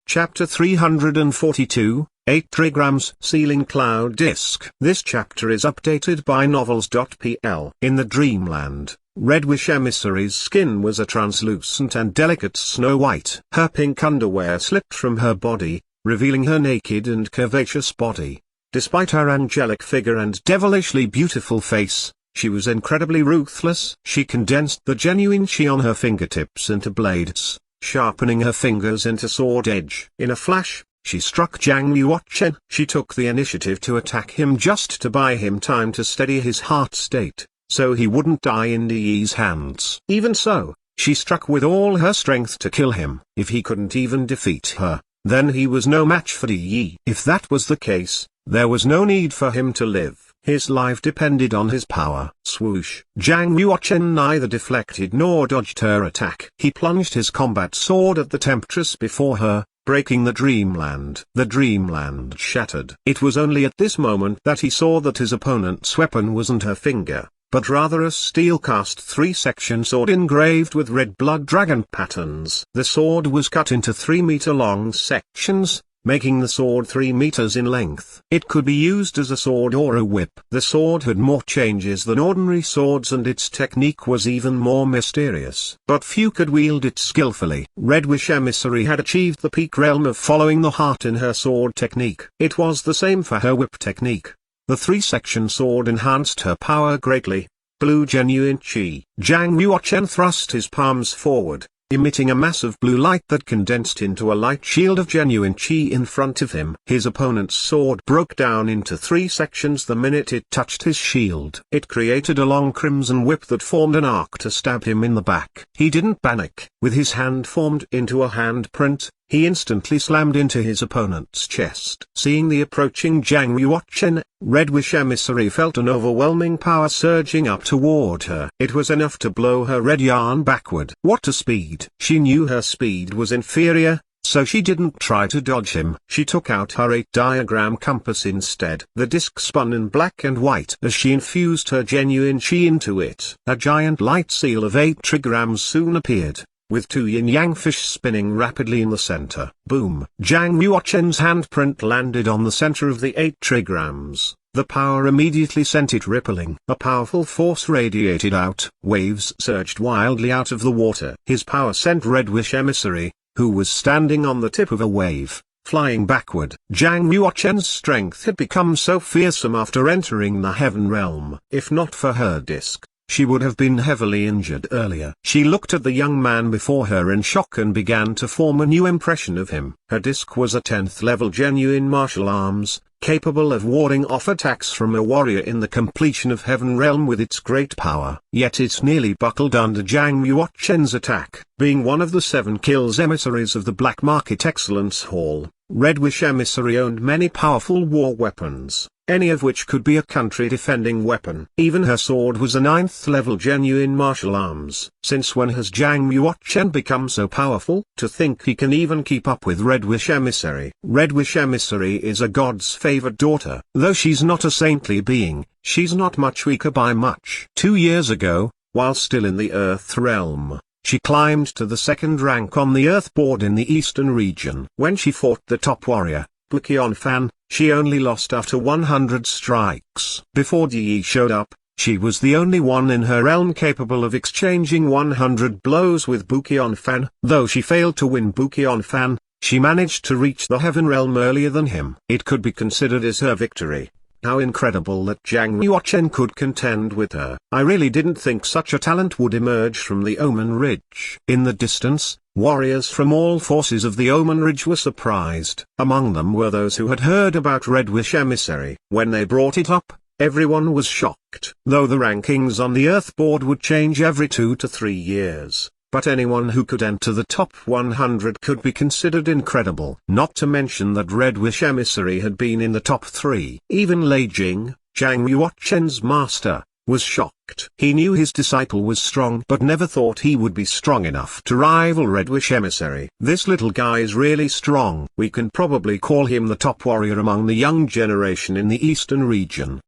Chapter 342, 8 Trigrams Sealing Cloud Disk. This chapter is updated by novels.pl. In the dreamland, Red Wish Emissary's skin was a translucent and delicate snow white. Her pink underwear slipped from her body, revealing her naked and curvaceous body. Despite her angelic figure and devilishly beautiful face, she was incredibly ruthless. She condensed the genuine chi on her fingertips into blades, sharpening her fingers into sword edge. In a flash, she struck Zhang Yuochen. She took the initiative to attack him just to buy him time to steady his heart state, so he wouldn't die in Di's hands. Even so, she struck with all her strength to kill him. If he couldn't even defeat her, then he was no match for Di. If that was the case, there was no need for him to live. His life depended on his power. Swoosh! Zhang Yuochen neither deflected nor dodged her attack. He plunged his combat sword at the temptress before her, breaking the dreamland. The dreamland shattered. It was only at this moment that he saw that his opponent's weapon wasn't her finger, but rather a steel-cast 3-section sword engraved with red blood dragon patterns. The sword was cut into 3-meter-long sections, making the sword 3 meters in length. It could be used as a sword or a whip. The sword had more changes than ordinary swords and its technique was even more mysterious. But few could wield it skillfully. Red Wish Emissary had achieved the peak realm of following the heart in her sword technique. It was the same for her whip technique. The 3-section sword enhanced her power greatly. Blue genuine chi. Zhang Yuochen thrust his palms forward, emitting a mass of blue light that condensed into a light shield of genuine chi in front of him. His opponent's sword broke down into 3 sections the minute it touched his shield. It created a long crimson whip that formed an arc to stab him in the back. He didn't panic. With his hand formed into a handprint, he instantly slammed into his opponent's chest. Seeing the approaching Zhang Yuochen, Red Wish Emissary felt an overwhelming power surging up toward her. It was enough to blow her red yarn backward. What a speed! She knew her speed was inferior, so she didn't try to dodge him. She took out her 8-diagram compass instead. The disc spun in black and white as she infused her genuine chi into it. A giant light seal of 8 trigrams soon appeared, with 2 yin-yang fish spinning rapidly in the center. Boom! Zhang Yuochen's handprint landed on the center of the 8 trigrams. The power immediately sent it rippling. A powerful force radiated out. Waves surged wildly out of the water. His power sent Red Wish Emissary, who was standing on the tip of a wave, flying backward. Zhang Yuochen's strength had become so fearsome after entering the heaven realm. If not for her disc, she would have been heavily injured earlier. She looked at the young man before her in shock and began to form a new impression of him. Her disc was a 10th level genuine martial arms, capable of warding off attacks from a warrior in the completion of Heaven Realm with its great power. Yet it nearly buckled under Zhang Yuochen's attack. Being one of the 7 kills emissaries of the Black Market Excellence Hall, Red Wish Emissary owned many powerful war weapons, any of which could be a country-defending weapon. Even her sword was a 9th level genuine martial arms. Since when has Zhang Yuochen become so powerful? To think he can even keep up with Red Wish Emissary. Red Wish Emissary is a god's favored daughter. Though she's not a saintly being, she's not much weaker by much. 2 years ago, while still in the Earth realm, she climbed to the 2nd rank on the Earth board in the Eastern region. When she fought the top warrior, Bukion Fan, she only lost after 100 strikes. Before Di showed up, she was the only one in her realm capable of exchanging 100 blows with Bukion Fan. Though she failed to win Bukion Fan, she managed to reach the Heaven Realm earlier than him. It could be considered as her victory. How incredible that Zhang Yuochen could contend with her. I really didn't think such a talent would emerge from the Omen Ridge. In the distance, warriors from all forces of the Omen Ridge were surprised. Among them were those who had heard about Red Wish Emissary. When they brought it up, everyone was shocked. Though the rankings on the Earth board would change every 2 to 3 years, but anyone who could enter the top 100 could be considered incredible. Not to mention that Red Wish Emissary had been in the top 3. Even Lei Jing, Zhang Yuochen's master, was shocked. He knew his disciple was strong but never thought he would be strong enough to rival Red Wish Emissary. This little guy is really strong. We can probably call him the top warrior among the young generation in the Eastern region.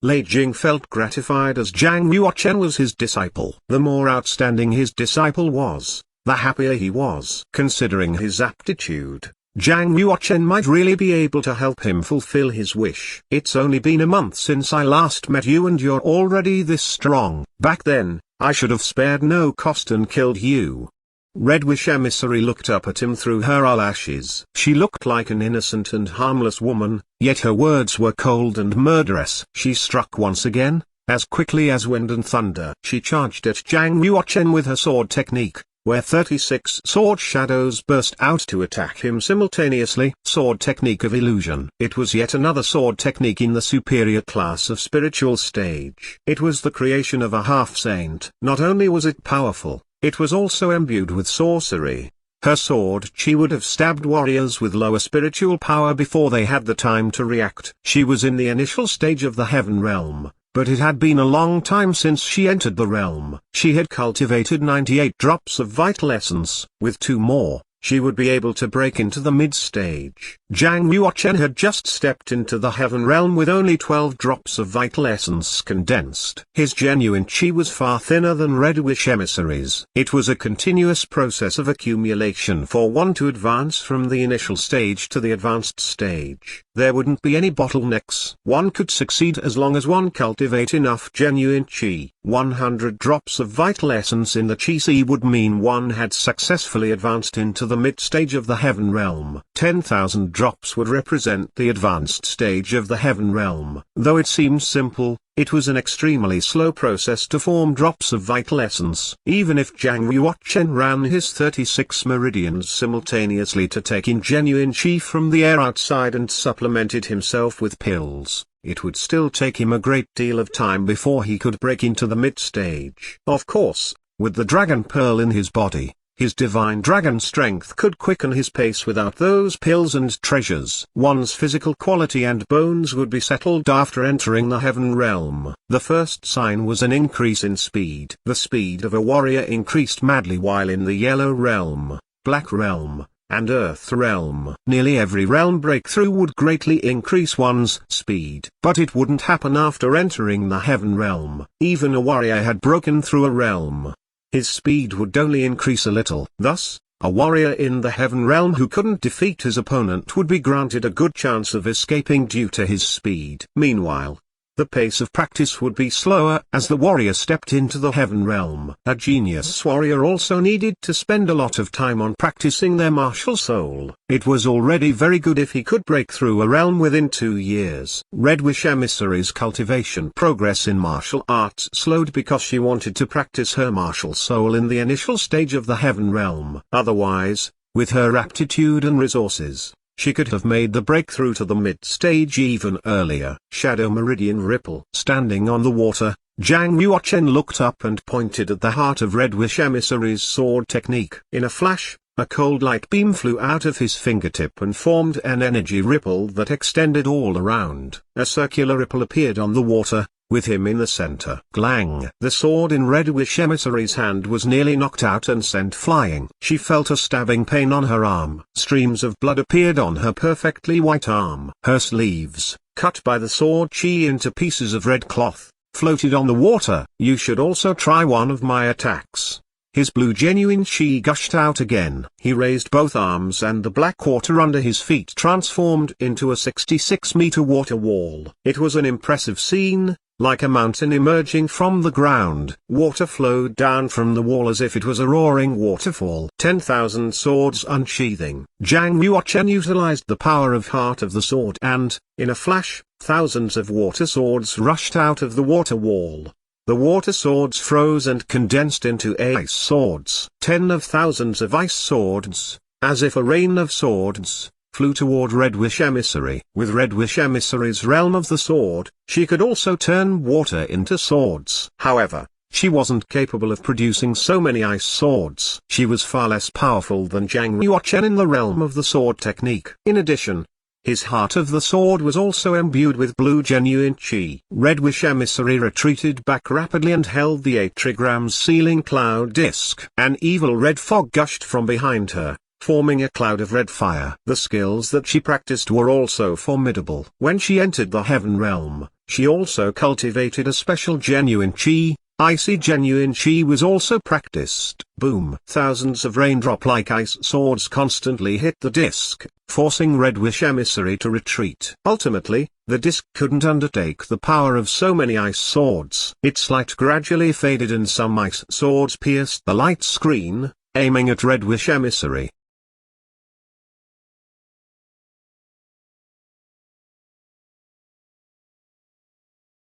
Lei Jing felt gratified as Zhang Yuochen was his disciple. The more outstanding his disciple was, the happier he was. Considering his aptitude, Jiang Yuochen might really be able to help him fulfill his wish. It's only been a month since I last met you and you're already this strong. Back then, I should have spared no cost and killed you. Red Wish Emissary looked up at him through her eyelashes. She looked like an innocent and harmless woman, yet her words were cold and murderous. She struck once again, as quickly as wind and thunder. She charged at Jiang Yuochen with her sword technique, where 36 sword shadows burst out to attack him simultaneously. Sword technique of illusion. It was yet another sword technique in the superior class of spiritual stage. It was the creation of a half-saint. Not only was it powerful, it was also imbued with sorcery. Her sword chi would have stabbed warriors with lower spiritual power before they had the time to react. She was in the initial stage of the heaven realm, but it had been a long time since she entered the realm. She had cultivated 98 drops of vital essence. With 2 more, she would be able to break into the mid-stage. Jiang Yuochen had just stepped into the heaven realm with only 12 drops of vital essence condensed. His genuine chi was far thinner than Red Wish Emissaries. It was a continuous process of accumulation for one to advance from the initial stage to the advanced stage. There wouldn't be any bottlenecks. One could succeed as long as one cultivate enough genuine chi. 100 drops of vital essence in the chi sea would mean one had successfully advanced into the mid-stage of the heaven realm. 10,000 drops would represent the advanced stage of the heaven realm. Though it seems simple, it was an extremely slow process to form drops of vital essence. Even if Jiang Yuochen ran his 36 meridians simultaneously to take in genuine chi from the air outside and supplemented himself with pills, it would still take him a great deal of time before he could break into the mid-stage. Of course, with the dragon pearl in his body, his divine dragon strength could quicken his pace without those pills and treasures. One's physical quality and bones would be settled after entering the heaven realm. The first sign was an increase in speed. The speed of a warrior increased madly while in the yellow realm, black realm, and earth realm. Nearly every realm breakthrough would greatly increase one's speed. But it wouldn't happen after entering the heaven realm. Even a warrior had broken through a realm, his speed would only increase a little. Thus, a warrior in the heaven realm who couldn't defeat his opponent would be granted a good chance of escaping due to his speed. Meanwhile, the pace of practice would be slower as the warrior stepped into the heaven realm. A genius warrior also needed to spend a lot of time on practicing their martial soul. It was already very good if he could break through a realm within 2 years. Red Wish Emissary's cultivation progress in martial arts slowed because she wanted to practice her martial soul in the initial stage of the heaven realm. Otherwise, with her aptitude and resources, she could have made the breakthrough to the mid-stage even earlier. Shadow Meridian Ripple. Standing on the water, Jiang Yuochen looked up and pointed at the heart of Red Wish Emissary's sword technique. In a flash, a cold light beam flew out of his fingertip and formed an energy ripple that extended all around. A circular ripple appeared on the water, with him in the center. Glang! The sword in Red Wish Emissary's hand was nearly knocked out and sent flying. She felt a stabbing pain on her arm. Streams of blood appeared on her perfectly white arm. Her sleeves, cut by the sword chi into pieces of red cloth, floated on the water. You should also try one of my attacks. His blue genuine chi gushed out again. He raised both arms and the black water under his feet transformed into a 66-meter water wall. It was an impressive scene. Like a mountain emerging from the ground, water flowed down from the wall as if it was a roaring waterfall. 10,000 swords unsheathing. Jiang Yuochen utilized the power of Heart of the Sword and, in a flash, thousands of water swords rushed out of the water wall. The water swords froze and condensed into ice swords. 10 of thousands of ice swords, as if a rain of swords, flew toward Red Wish Emissary. With Red Wish Emissary's realm of the sword, she could also turn water into swords. However, she wasn't capable of producing so many ice swords. She was far less powerful than Jiang Yuochen in the realm of the sword technique. In addition, his heart of the sword was also imbued with blue genuine chi. Red Wish Emissary retreated back rapidly and held the 8 trigrams sealing cloud disk. An evil red fog gushed from behind her, forming a cloud of red fire. The skills that she practiced were also formidable. When she entered the heaven realm, she also cultivated a special genuine chi, Icy genuine chi was also practiced. Boom! Thousands of raindrop-like ice swords constantly hit the disc, forcing Red Wish Emissary to retreat. Ultimately, the disc couldn't undertake the power of so many ice swords. Its light gradually faded and some ice swords pierced the light screen, aiming at Red Wish Emissary.